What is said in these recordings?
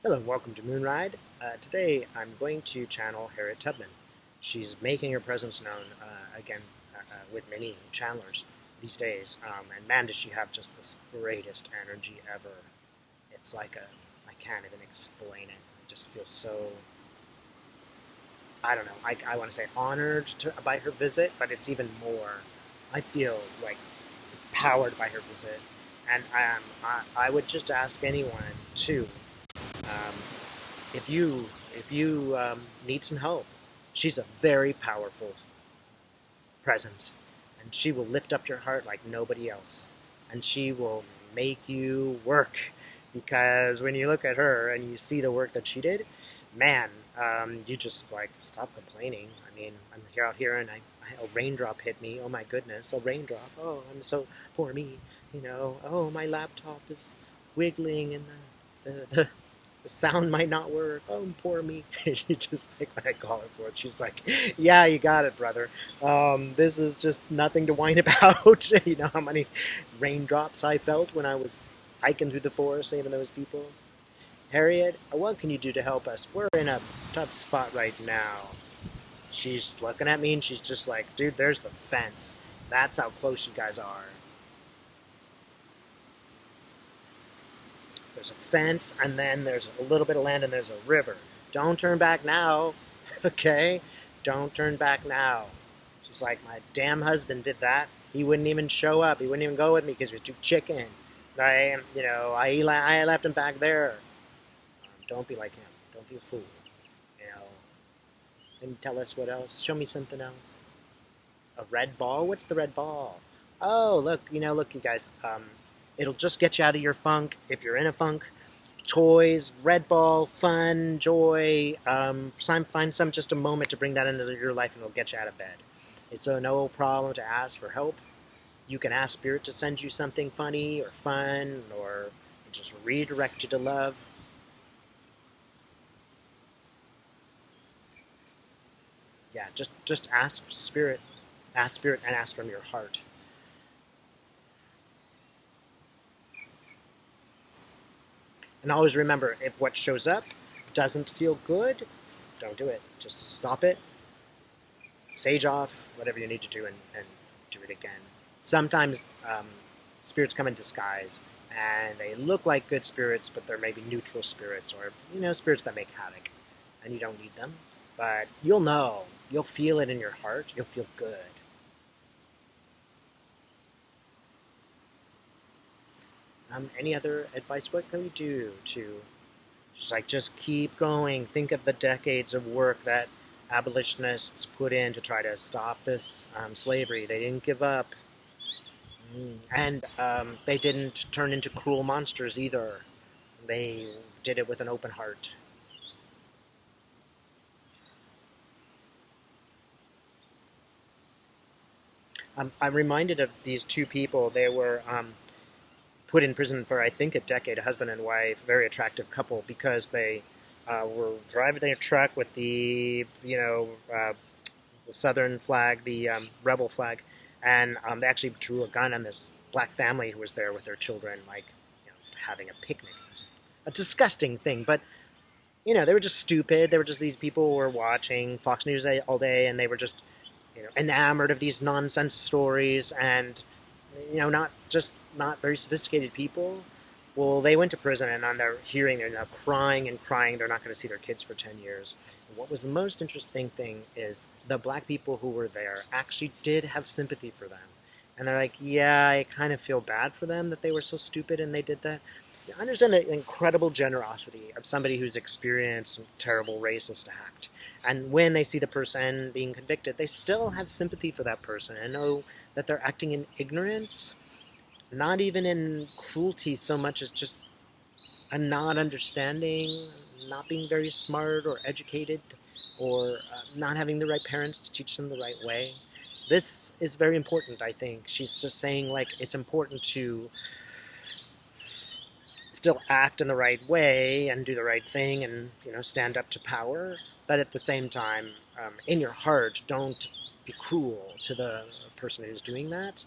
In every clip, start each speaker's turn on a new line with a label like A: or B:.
A: Hello, welcome to Moonride. Today I'm going to channel Harriet Tubman. She's making her presence known again with many channelers these days. And man, does she have just this greatest energy ever. It's like I can't even explain it. I just feel so, I don't know, I want to say honored by her visit, but it's even more. I feel like empowered by her visit. And I would just ask anyone too. Um, if you need some help, she's a very powerful presence, and she will lift up your heart like nobody else, and she will make you work. Because when you look at her and you see the work that she did, man, you just like stop complaining. I mean, I'm here out here and a raindrop hit me. Oh my goodness, a raindrop. Oh, I'm so poor me. Oh, my laptop is wiggling and the sound might not work. Oh, poor me. She just like when I call her for it, she's like, "Yeah, you got it, brother. This is just nothing to whine about." You know how many raindrops I felt when I was hiking through the forest saving those people. Harriet, what can you do to help us? We're in a tough spot right now. She's looking at me and she's just like, "Dude, there's the fence. That's how close you guys are. There's a fence, and then there's a little bit of land, and there's a river. Don't turn back now, okay? Don't turn back now." She's like, "My damn husband did that. He wouldn't even show up. He wouldn't even go with me because he was too chicken. I left him back there. Don't be like him. Don't be a fool. You know, and tell us what else. Show me something else. A red ball? What's the red ball? Oh, look, look, you guys. It'll just get you out of your funk if you're in a funk. Toys, red ball, fun, joy. Find some just a moment to bring that into your life, and it'll get you out of bed. It's no problem to ask for help. You can ask Spirit to send you something funny or fun, or just redirect you to love. Yeah, just ask Spirit, and ask from your heart. And always remember, if what shows up doesn't feel good, don't do it. Just stop it, sage off, whatever you need to do, and do it again. Sometimes spirits come in disguise, and they look like good spirits, but they're maybe neutral spirits, or spirits that make havoc, and you don't need them. But you'll know, you'll feel it in your heart. You'll feel good. Any other advice? What can we do to just keep going? Think of the decades of work that abolitionists put in to try to stop this slavery. They didn't give up. And they didn't turn into cruel monsters either. They did it with an open heart. I'm reminded of these two people. They were put in prison for, I think, a decade, a husband and wife, very attractive couple, because they were driving their truck with the Southern flag, the rebel flag, and they actually drew a gun on this black family who was there with their children, like having a picnic. It was a disgusting thing, but they were just stupid. They were just these people who were watching Fox News all day, and they were just enamored of these nonsense stories, and not very sophisticated people. Well, they went to prison, and on their hearing, they're now crying and crying. They're not going to see their kids for 10 years. And what was the most interesting thing is the black people who were there actually did have sympathy for them. And they're like, yeah, I kind of feel bad for them that they were so stupid and they did that. I understand the incredible generosity of somebody who's experienced a terrible racist act. And when they see the person being convicted, they still have sympathy for that person and know that they're acting in ignorance, not even in cruelty so much as just a not understanding, not being very smart or educated, or not having the right parents to teach them the right way. This is very important, I think. She's just saying, like, it's important to still act in the right way and do the right thing and, stand up to power. But at the same time, in your heart, don't be cruel to the person who's doing that.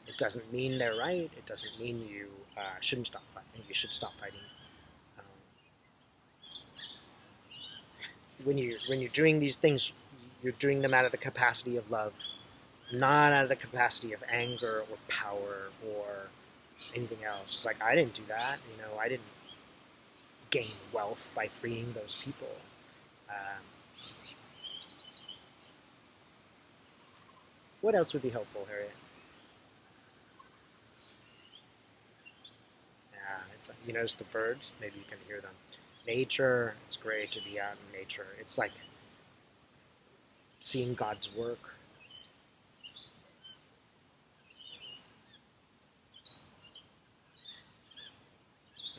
A: It doesn't mean they're right. It doesn't mean you shouldn't stop fighting. You should stop fighting. Um, when you're doing these things, you're doing them out of the capacity of love, not out of the capacity of anger or power or anything else. It's like, I didn't do that. I didn't gain wealth by freeing those people. Um, what else would be helpful, Harriet? Yeah, you notice the birds. Maybe you can hear them. Nature. It's great to be out in nature. It's like seeing God's work.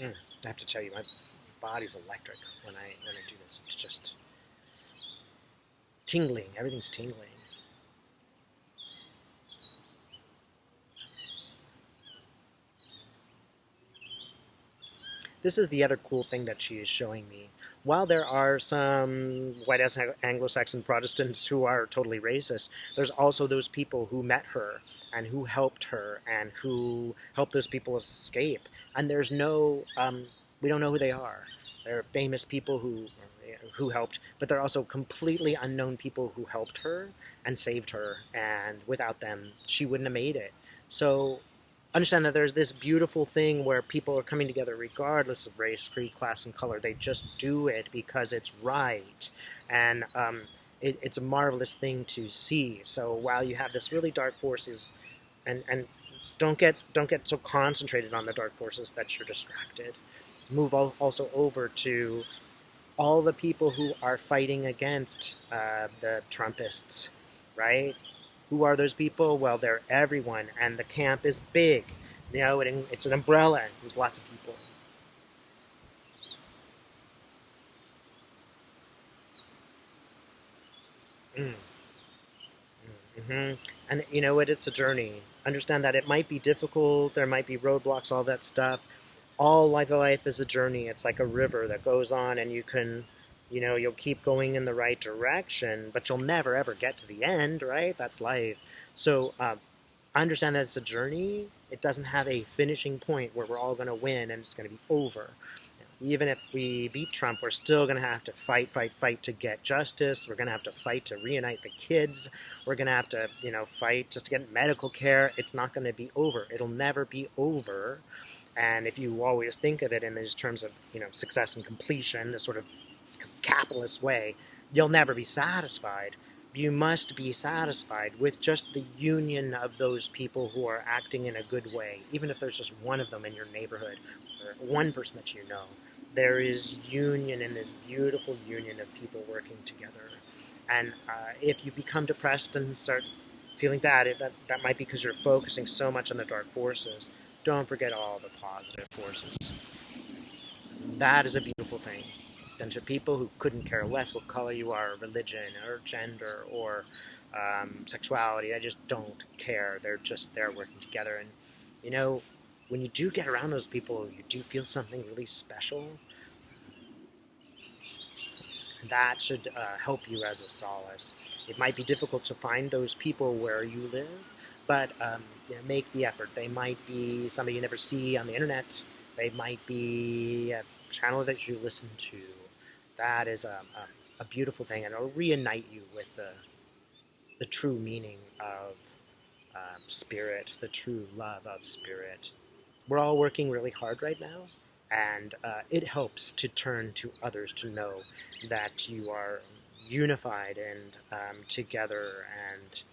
A: I have to tell you, my body's electric when I do this. It's just tingling. Everything's tingling. This is the other cool thing that she is showing me. While there are some white Anglo-Saxon Protestants who are totally racist, there's also those people who met her and who helped her and who helped those people escape. And there's no, we don't know who they are. They're famous people who helped, but they're also completely unknown people who helped her and saved her. And without them, she wouldn't have made it. So understand that there's this beautiful thing where people are coming together regardless of race, creed, class, and color. They just do it because it's right. And it's a marvelous thing to see. So while you have this really dark forces, and don't get so concentrated on the dark forces that you're distracted. Move also over to all the people who are fighting against the Trumpists, right? Who are those people? Well, they're everyone, and the camp is big. It's an umbrella. There's lots of people. Mm, And you know what? It's a journey. Understand that it might be difficult. There might be roadblocks, all that stuff. All life is a journey. It's like a river that goes on, and you'll keep going in the right direction, but you'll never ever get to the end, right? That's life. So understand that it's a journey. It doesn't have a finishing point where we're all going to win and it's going to be over. Even if we beat Trump, we're still going to have to fight to get justice. We're going to have to fight to reunite the kids. We're going to have to, fight just to get medical care. It's not going to be over. It'll never be over. And if you always think of it in these terms of, success and completion, this sort of capitalist way, you'll never be satisfied. You must be satisfied with just the union of those people who are acting in a good way, even if there's just one of them in your neighborhood or one person that you know. There is union in this beautiful union of people working together. And if you become depressed and start feeling bad, that might be because you're focusing so much on the dark forces. Don't forget all the positive forces. That is a beautiful thing. Then to people who couldn't care less what color you are, religion, or gender, or sexuality, they just don't care. They're just there working together. And, you know, when you do get around those people, you do feel something really special. That should help you as a solace. It might be difficult to find those people where you live, but make the effort. They might be somebody you never see on the internet. They might be a channel that you listen to. That is a beautiful thing, and it'll reunite you with the true meaning of spirit, the true love of spirit. We're all working really hard right now, and it helps to turn to others to know that you are unified and together and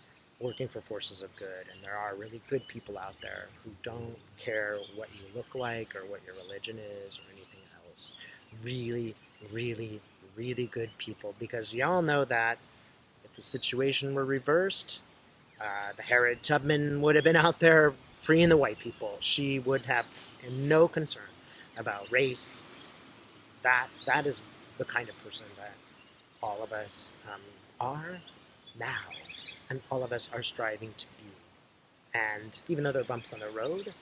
A: working for forces of good. And there are really good people out there who don't care what you look like or what your religion is or anything else. Really, really, really good people, because y'all know that if the situation were reversed, the Harriet Tubman would have been out there freeing the white people. She would have no concern about race. That is the kind of person that all of us are now, and all of us are striving to be. And even though there are bumps on the road,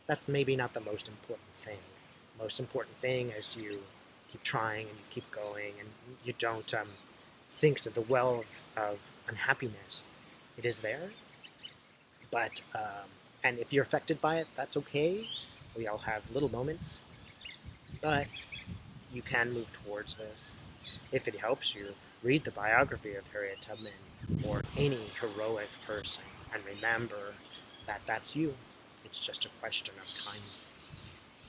A: that's maybe not the most important thing. The most important thing is you keep trying and you keep going, and you don't sink to the well of unhappiness. It is there, but and if you're affected by it, that's okay. We all have little moments, but you can move towards this. if it helps you, read the biography of Harriet Tubman or any heroic person and remember that that's you. It's just a question of time.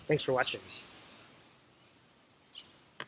A: Thanks for watching.